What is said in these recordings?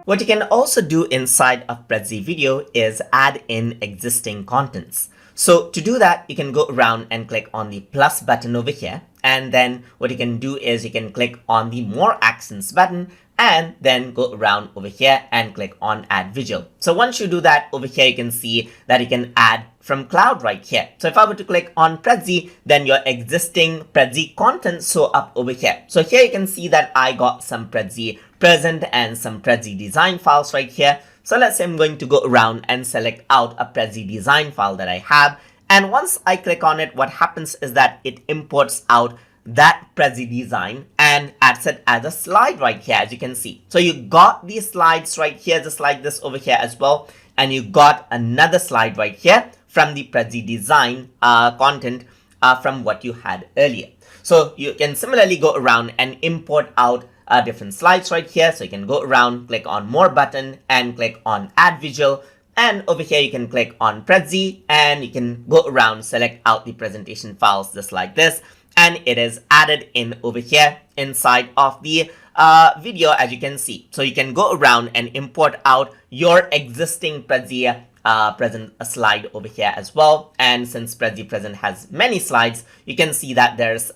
What you can also do inside of Prezi Video is add in existing contents. So to do that, you can go around and click on the plus button over here. And then what you can do is you can click on the more actions button and then go around over here and click on add visual. So once you do that over here, you can see that you can add from cloud right here. So if I were to click on Prezi, then your existing Prezi content show up over here. So here you can see that I got some Prezi present and some Prezi design files right here. So let's say I'm going to go around and select out a Prezi design file that I have. And once I click on it, what happens is that it imports out that Prezi design and adds it as a slide right here, as you can see. So you got these slides right here, just like this over here as well. And you got another slide right here from the Prezi design content from what you had earlier. So you can similarly go around and import out different slides right here. So you can go around, click on more button and click on add visual. And over here, you can click on Prezi and you can go around, select out the presentation files just like this. And it is added in over here inside of the video, as you can see. So you can go around and import out your existing Prezi present slide over here as well. And since Prezi present has many slides, you can see that there's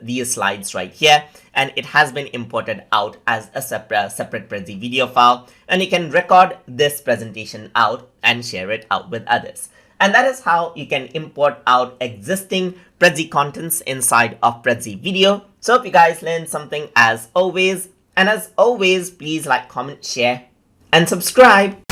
these slides right here, and it has been imported out as a separate Prezi video file. And you can record this presentation out and share it out with others. And that is how you can import out existing Prezi contents inside of Prezi Video. So hope you guys learned something as always. And as always, please like, comment, share, and subscribe.